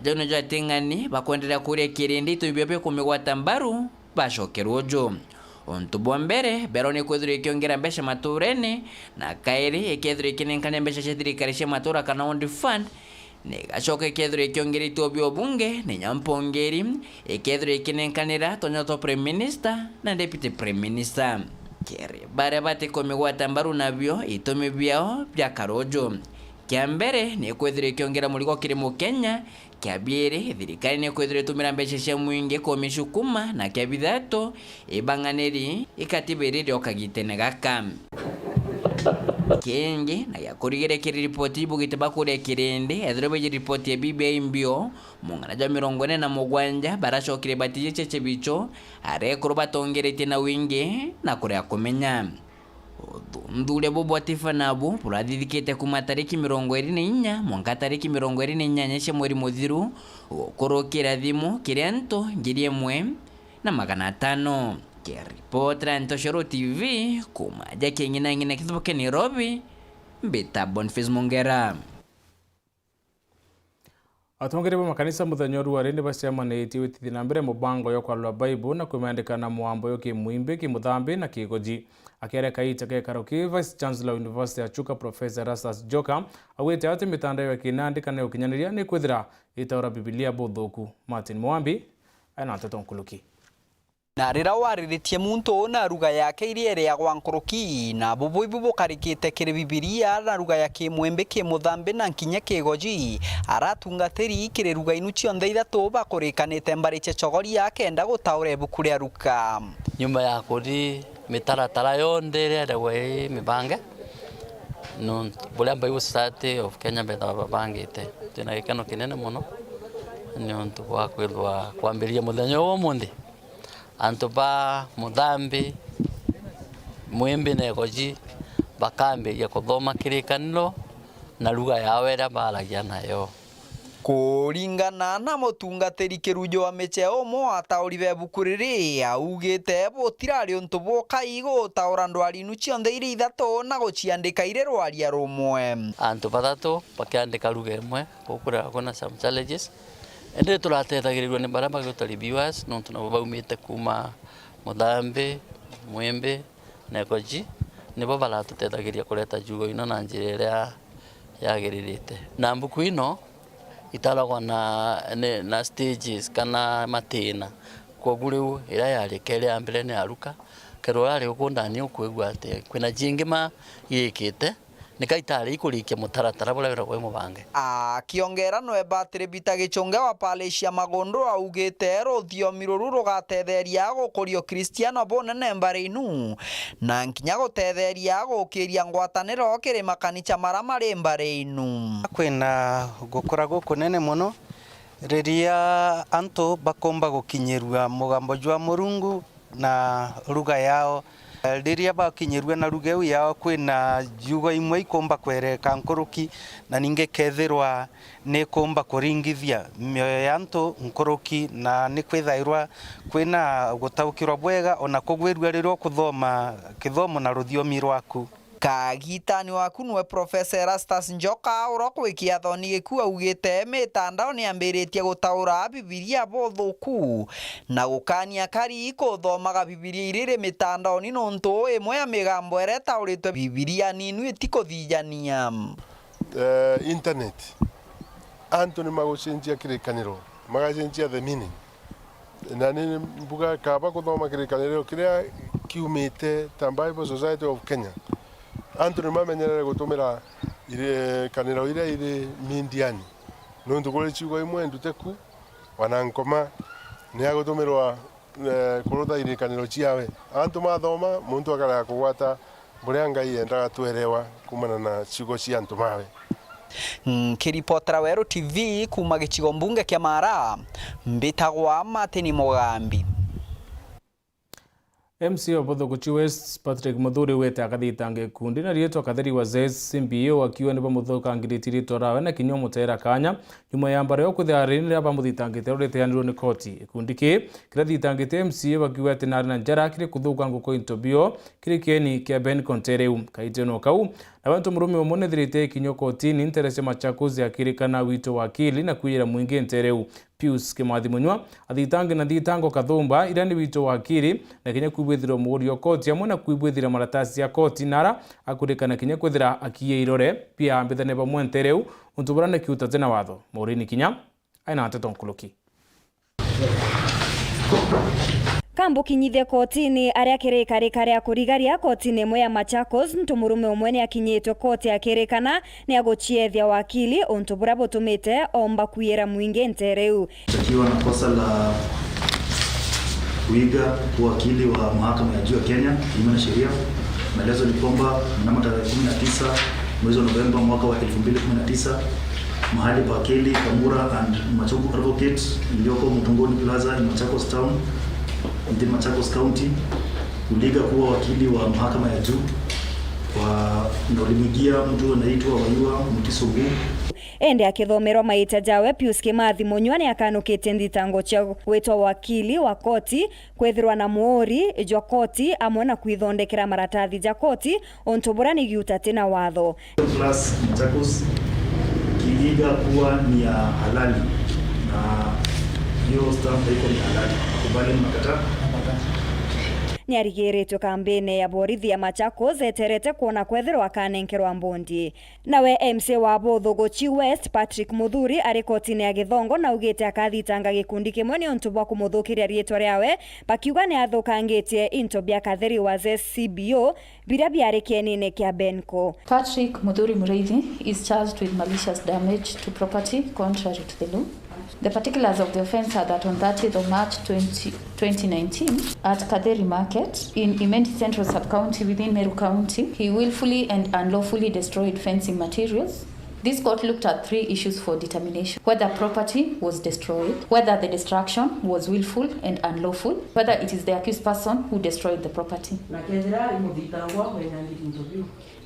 S20: jono jatingani bakwendelea kuria kirindi tubyobe kumigwata mbaru bashokerwo jo onto bombere berone kwethura ikiongera mbesha maturene na kairi ikethura ikinenkane mbesha cia thirikari cia matura kana on fund nigacoka ikethura ikiongera itobio bunge ni nyampongeri ikethura ikinenkanira tonyoto prime minister na deputy prime minister kere bare bate komigwata mbaru nabyo itome byao bya karojo kia mbere ni kwethura ikiongera muligo kirimo Kenya kia biere thirikari ni kwethura tumira mbesha cia mwingi komishukuma na kia bithato ibanganeri ikatibirire okagitene gaka kingi na yakurigere kiri ripoti bugite bakure kirindi ethrobe ripoti ya BBI mbio mungana ja 47 barashokire batije cheche bicho are kuroba tongerete na wingi na kuria kumenya ndule bobo atifa nabo purathithikite kuma tariki 24 mwanka tariki 24 cia mweri muthiru ukorokira thimu kirianto ngiri 1,500 kiripota Nteto TV kuma jake ngina kithuke Nairobi mbita Boniface Mongera
S2: atongere bo makanisa muthanyoru warinde baciamanĩtie wĩtithi na mbere mubango yo kwalwa Bible na kwĩmandĩkana mwambo yo kimwimbe kimuthambi na kigoji akereka itake karoki Vice Chancellor University ya Chuka Professor Rasas Joka awete ati mitandao ya kinandĩkana yo kinyanĩria nĩ kwithira itaura Biblia bothoku Martin Mwambi ana Nteto nkuluki
S21: na rira wariritie muntu na ruga yake iriere ya gwankoroki na bubuibu bukarikite kire Biblia na ruga ya kimwembe kimuthambi na nkinya kigoji aratungatiri kire ruga inu cionthe ithatu bakurikanite mbari chechogori yake enda gutaura ibuku ria ruka
S22: nyuma ya kuri mitaratara yonde ria mibange no bulia Bible Society of Kenya betha babangite tena gikeno kinene muno ni ontu kwa kwithwa kwambiria muthenya wo mundi antu ba muthambi mwimbi na goji bakambiria kuthoma kirikaniro na ruga yawe ria baragia nayo
S21: kuringana na mutungatiri kirujo wa mecheo mo atauribe bukuriri augite butirari untu bukaigo taura ndwari inu cionthe iri ithatu na guciandika ire rwaria rumwe
S22: antu bathatu bakiandika ruga imwe gukura kuna some challenges ende turatethagirirwo ni bara bagutari viewers no tuna baumite kuma muthambi mwembe na goji nibo baratutethagirĩa kureta jugo ino na njira iria yagiririte na mbuku ino itaragwa na stages kana matina koguo riu ira yari kere ya mbere ni aruka kero yari ukundani ukwigwa ati kwina jingima yikite nikaitari ikurikia mutaratara bula wira gwe mubange
S21: akiongera no ebatire bitagichonge wa palecia magondo augite ruthiomi ruru rugatetheria gukurio Kristiano bonene mbare inu na nkinya gutetheria gukiria ngwataniro kiri makanicha maramari mbare inu
S23: kwina gukora gukunene muno riria antu bakomba gukinyirwa mugambo jwa Murungu na ruga yao riria bakinyirwe na ruga yao kwina jugo imwe ikomba kwereka nkoroki na ninge kethirwa ne komba kuringithia mioyo ya antu nkoroki na ni kwithairwa kwina gutaukirwa bwega ona kugwirwa riro kuthoma kithomo na ruthiomi rwaku
S21: kagitani waku nwe Professor Rastas Njoka urokwikia thoni giku augite mitandao ni ambiritie gutaura Biblia bothuku na gukania kari ikuthomaga Biblia irire mitandao ni nonto imwe ya migambo ereta uritwe Biblia ninu itikuthijania
S24: internet Anthony magucenjia kirikaniro magacenjia the meaning na ni mbuga kaba kuthoma kirikaniro kiria kiumite ta Bible Society of Kenya Anthony mamenyerere gutumira ire kaniro ire mindiani nontu kuri chigo imwe nduteku wanankoma nä agå tå mä rwa kå rå tha irä kanä ciawe antå mathoma må ntå akaraga kå gwata må rä a Ngai endaga twerewa kumana na ciugo cia antå mawe.
S21: Kiripotera Weru TV kuma gĩcigo mbunge kĩa Mara, mbĩtagwa Martin Mugambi.
S2: MC wa Bothoguchi West Patrick Muthuri wete akathitange kundi na rieto akatheri wa ZSMBO akiwa ni bamuthoka ngiriti torawe na kinyo mutera kanya nyuma ya mbare okuthari ni bamuthitangite uriteanirwo ni koti kundi ki kirathitangite MC wakiwa ati na njara kire kuthuka nguko intobio kire kieni kia Ben Contereu kaiteno kau na bantu murume omone thirite kinyo koti ni interese Machakos yakirikana wito wakili na kuyira mwingi Ntereu Pius Kimathi Munywa athitange na thitango kathumba ira ni wito wakili na kinya kuibwithira murio koti amwe na kuibwithira maratasi ya koti nara akurikana kinya kwithira akiye irore pia ambithane bamwe Ntereu untuburane kiuta tena watho Maurini Kinya aina Nteto nkuluki
S4: Kambu kinyithia kotini aria kirika ria kurigaria kotini imwe ya Machakos ntumurume umwe ni akinyitwe koti akirikana ni aguchiethia wakili untubura butumite omba kuyira mwingi Ntereu
S6: takiwa na kosa la kuiga wakili wa mahakama ya juu ya Kenya kinyume na sheria. Maelezo ni kwamba mnamo tarehe 19 mwezi wa Novemba mwaka wa 2019 mahali pa wakili Kamura and Machogu Advocate iliyoko Mtongoni Plaza in Machakos Town in Machakos County uliga kuwa wakili wa mahakama ya juu na ulimwigia mtu anaitwa Wayua Mutisogu
S4: ende akithomerwa maita jawe Pius Kimathi Munywa ni akanukite thitango cia witwa wakili wa koti kwethirwa na muori jwa koti amwe na kwithondekera maratathi ja koti ontubura ni giuta tena watho
S6: plus Machakos kiiga kuwa ni ya halali na hiyo stamp iko ni halali kubali makataa
S4: ni arigiritwe kambene ya borithi ya Machakos eterete kuona kwethirwa akanenkerwa mbondi nawe MC wa Bothoguchi West Patrick Muthuri ari kotini ya Githongo na ugite akathitanga gikundi kimwe ni ontu bwa kumuthukiria rietwa riawe bakiuga ni athukangitie into bia katheri wa ZSCBO biria biari kienine kia Benco.
S9: Patrick Muthuri Mureithi is charged with malicious damage to property contrary to the law. The particulars of the offence are that on 30th of March 2019 at Kaderi Market in Imenti Central Sub-County within Meru County, he willfully and unlawfully destroyed fencing materials. This court looked at 3 issues for determination: whether property was destroyed, whether the destruction was willful and unlawful, whether it is the accused person who destroyed the property.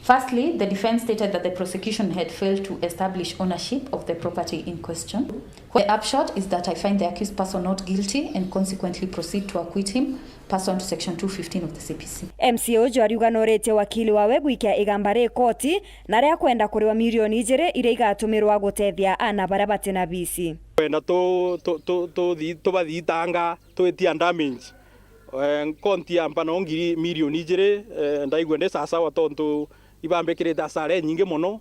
S9: Firstly, the defense stated that the prosecution had failed to establish ownership of the property in question. The upshot is that I find the accused person not guilty and consequently proceed to acquit him pursuant to section 215 of the CPC.
S4: MCO jwariuga norete wakili wawe gwikia igambare koti na ria kwenda kuriwa milioni 2 iria igatumirwa gutethia ana bara batena bisi.
S11: Na to bathitanga twetia damage konti ampana ngiri milioni 2 ndaigwe ne sasa watonto ibambekirite asare nyingi muno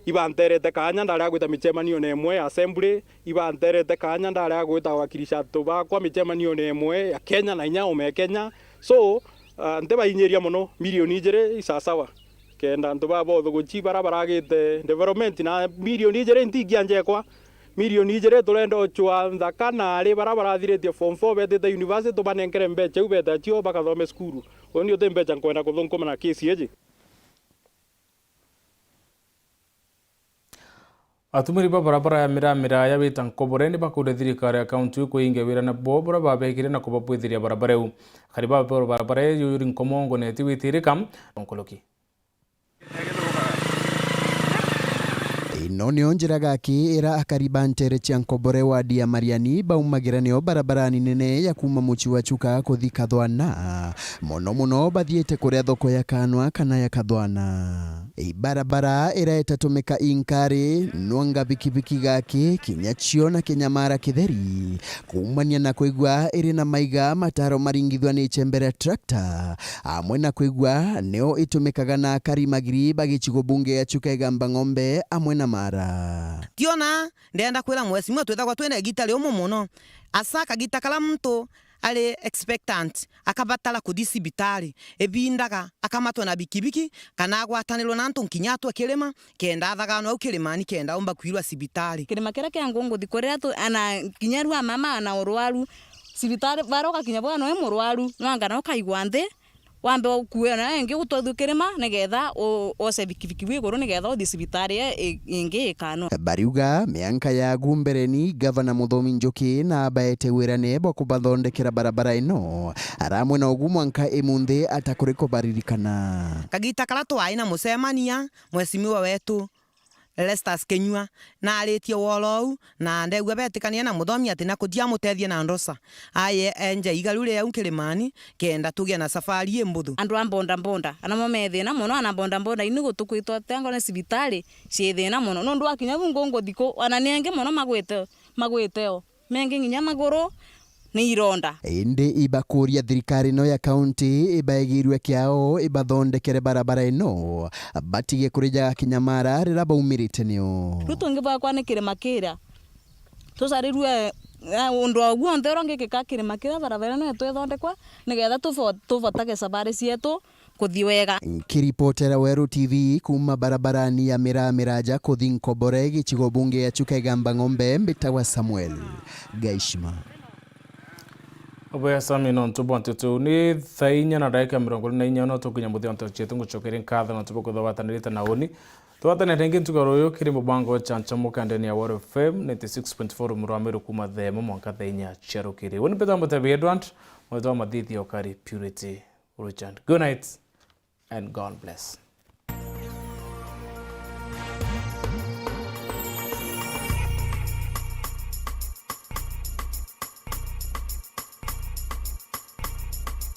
S11: ibanterete kanya ndari agwita michemanio na emwe assembly ibanterete kanya ndari agwita wakilisha tuba kwa michemanio na emwe ya Kenya na inya ome Kenya so nteba inyeria muno milioni 2 isasawa kenda ntuba Bothoguchi baragite development na milioni 2 ntigianje kwa milioni 2 turenda ochwa nthaka na ari barathirite form 4 betete university banenkere mbeche ubeta tio bakathome skuru oni ote mbecha kwenda kuthunkumana na kesi eje.
S2: Atumiri ba barabara ya miramira ya wita nkoboreni bakude thirikari ya kaunti kuinge wira na bobora babekire na kubapwithiria barabara eu kariba barabara yuri nkomongo neti witirika onkoloki
S25: ino nio njira gaki ira akariba ntere cia nkobore wadi ya Mariani baumagiranio barabarani nene ya kuma muchi wa Chuka kuthi Kathwana muno bathiete kuria thoko ya Kanwa kana ya Kathwana. Barabara ira itatumika inkari nwanga bikibiki gaki kinyachio na kinyamara kitheri kumania na kuigwa iri na maiga mataro maringithwa ni chembere tractor amwe na kuigwa neo itumikaga na karimagiri bagichigo bunge ya Chuka igamba ng'ombe amwe na mara.
S26: Tiona ndenda kwira mwesi mwe twethagwa twene gitari umu muno asaka gitakala mtu ali expectant akabatala kuthi cibitari ebindaga akamatwa na bikibiki kana agwatanirwo na ntu nkinyatwa kirima kenda athagano au kirimani kenda umba kwirwa cibitari
S27: kirima kira kia ngungu thikoria tu ana kinyarwa mama ana urwaru
S3: sibitari baroka kinya bwa no murwaru nwanga no kaigwa nthi wambe okuwe na engi gutothukirima nigetha ose bikibiki wiguru nigetha uthi sibitari ingi ikano.
S25: Bariuga mianka ya gumbereni gavana Muthomi Njuki na baete wirane bwa kubathondekera barabara ino aramwe na ugu mwanka imunthi atakuriko baririkana
S26: kagita kala twai na musemania mwesimiwa wetu Lestas Kenyua na aritie wolou na ndegwa betikania na Muthomi ati na kuthia mutethie na ndosa aye enje igaru ria unkirimani kenda tugia na safari embuthu
S3: andu ambonda mbonda anamo methina muno ana bonda mbonda ini gutukwitwa tengo na sibitari ciethina muno nundu akinya bungongo thiko ana nenge muno magwiteo mengi nginya maguru ni ironda
S25: indi ibakuria thirikari no ya county ibaigirwe kiao ibathondekere barabara ino batige kurija kinyamara rira baumirite nio
S3: rutungi bakwa ni kirima kira tusarirwe undu ogwo nthero ngikika kirima kira barabara no twethondekwa nigetha tuvotage sabari cietu kuthi wega.
S25: Kiripotera Weru TV kuma barabarani ya Miraja kuthi Nkobore gichigo bunge ya Chukegamba Ng'ombe mbitawa Samuel Gaishima.
S2: Oboya sami no ntubo Nteto ni thainya na dakika 24 no tukunya muthia ntochetu nguchokere nkatha na tubo kuthawatanirite na uni twatane rengi ntugaroyo kiri mubango chancha mukandeni ya Weru FM 96.4 muramiro kuma themo mwanka thainya cherukiri woni peta mutabi Edward mwazo mathithi okari Purity Richard. Good night and God bless.